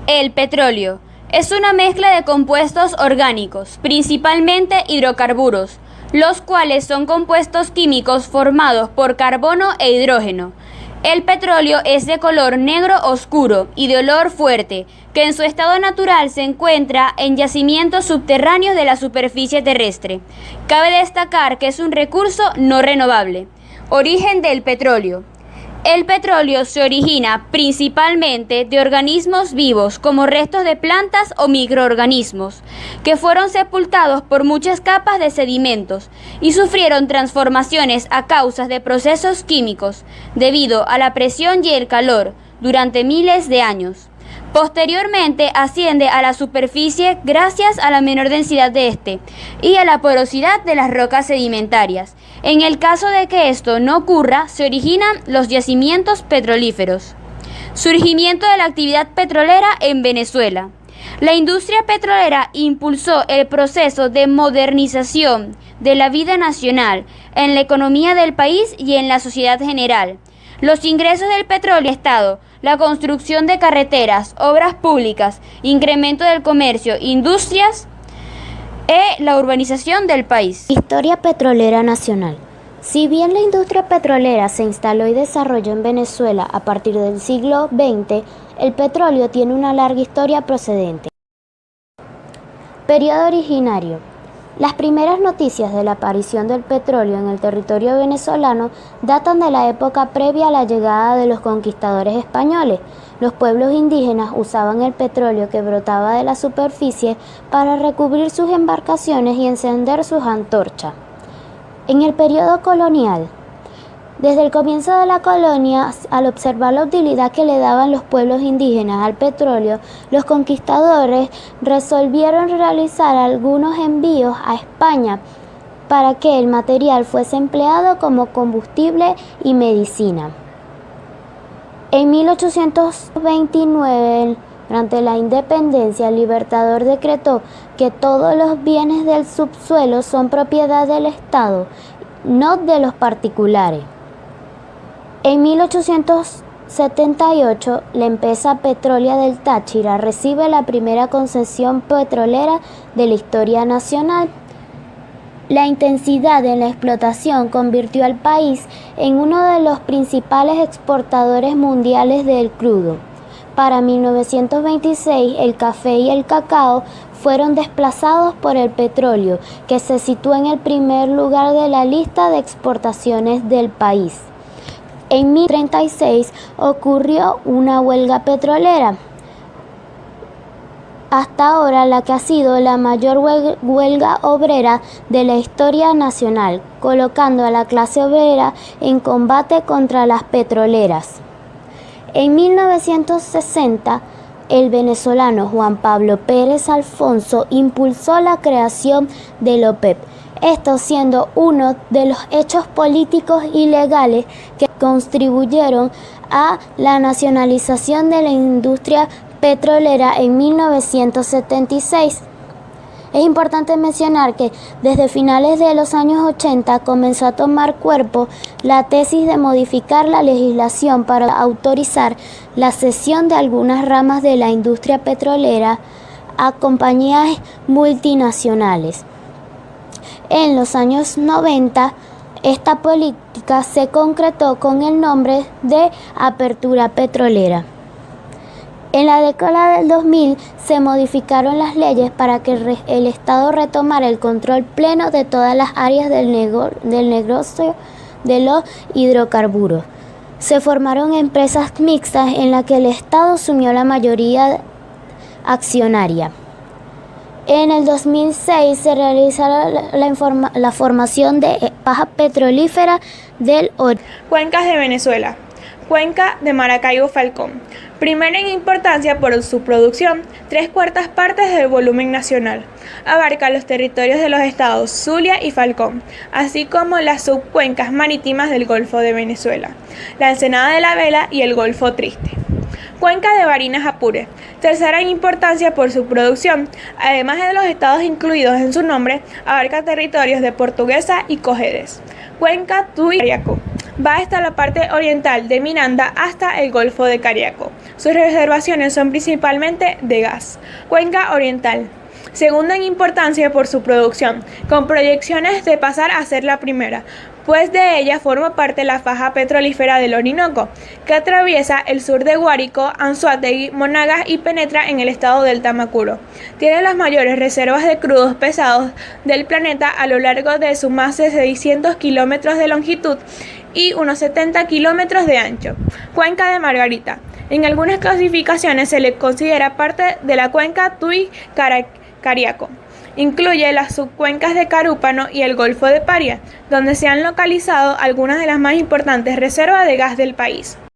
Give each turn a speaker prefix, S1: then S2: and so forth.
S1: El petróleo es una mezcla de compuestos orgánicos, principalmente hidrocarburos, los cuales son compuestos químicos formados por carbono e hidrógeno. El petróleo es de color negro oscuro y de olor fuerte, que en su estado natural se encuentra en yacimientos subterráneos de la superficie terrestre. Cabe destacar que es un recurso no renovable. Origen del petróleo. El petróleo se origina principalmente de organismos vivos como restos de plantas o microorganismos que fueron sepultados por muchas capas de sedimentos y sufrieron transformaciones a causa de procesos químicos debido a la presión y el calor durante miles de años. Posteriormente asciende a la superficie gracias a la menor densidad de este y a la porosidad de las rocas sedimentarias. En el caso de que esto no ocurra, se originan los yacimientos petrolíferos. Surgimiento de la actividad petrolera en Venezuela. La industria petrolera impulsó el proceso de modernización de la vida nacional, en la economía del país y en la sociedad general. Los ingresos del petróleo Estado, la construcción de carreteras, obras públicas, incremento del comercio, industrias la urbanización del país.
S2: Historia petrolera nacional. Si bien la industria petrolera se instaló y desarrolló en Venezuela a partir del siglo XX, el petróleo tiene una larga historia procedente. Periodo originario. Las primeras noticias de la aparición del petróleo en el territorio venezolano datan de la época previa a la llegada de los conquistadores españoles. Los pueblos indígenas usaban el petróleo que brotaba de la superficie para recubrir sus embarcaciones y encender sus antorchas. En el periodo colonial, desde el comienzo de la colonia, al observar la utilidad que le daban los pueblos indígenas al petróleo, los conquistadores resolvieron realizar algunos envíos a España para que el material fuese empleado como combustible y medicina. En 1829, durante la independencia, el Libertador decretó que todos los bienes del subsuelo son propiedad del Estado, no de los particulares. En 1878, la empresa petrolera del Táchira recibe la primera concesión petrolera de la historia nacional. La intensidad en la explotación convirtió al país en uno de los principales exportadores mundiales del crudo. Para 1926, el café y el cacao fueron desplazados por el petróleo, que se sitúa en el primer lugar de la lista de exportaciones del país. En 1936 ocurrió una huelga petrolera, hasta ahora la que ha sido la mayor huelga obrera de la historia nacional, colocando a la clase obrera en combate contra las petroleras. En 1960, el venezolano Juan Pablo Pérez Alfonso impulsó la creación del OPEP, esto siendo uno de los hechos políticos y legales que contribuyeron a la nacionalización de la industria petrolera en 1976. Es importante mencionar que desde finales de los años 80 comenzó a tomar cuerpo la tesis de modificar la legislación para autorizar la cesión de algunas ramas de la industria petrolera a compañías multinacionales. En los años 90, esta política se concretó con el nombre de Apertura Petrolera. En la década del 2000 se modificaron las leyes para que el Estado retomara el control pleno de todas las áreas del negocio de los hidrocarburos. Se formaron empresas mixtas en las que el Estado asumió la mayoría accionaria. En el 2006 se realizaron la formación de paja petrolífera del Orinoco.
S3: Cuencas de Venezuela. Cuenca de Maracaibo-Falcón. Primera en importancia por su producción, 3/4 partes del volumen nacional. Abarca los territorios de los estados Zulia y Falcón, así como las subcuencas marítimas del Golfo de Venezuela, la Ensenada de la Vela y el Golfo Triste. Cuenca de Barinas-Apure, tercera en importancia por su producción, además de los estados incluidos en su nombre, abarca territorios de Portuguesa y Cojedes. Cuenca Tuy-Ariacú. Va hasta la parte oriental de Miranda hasta el Golfo de Cariaco. Sus reservaciones son principalmente de gas. Cuenca Oriental. Segunda en importancia por su producción, con proyecciones de pasar a ser la primera, pues de ella forma parte la faja petrolífera del Orinoco, que atraviesa el sur de Guárico, Anzoátegui, Monagas y penetra en el estado del Tamacuro. Tiene las mayores reservas de crudos pesados del planeta a lo largo de sus más de 600 kilómetros de longitud y unos 70 kilómetros de ancho. Cuenca de Margarita. En algunas clasificaciones se le considera parte de la cuenca Tuy-Cariaco. Incluye las subcuencas de Carúpano y el Golfo de Paria, donde se han localizado algunas de las más importantes reservas de gas del país.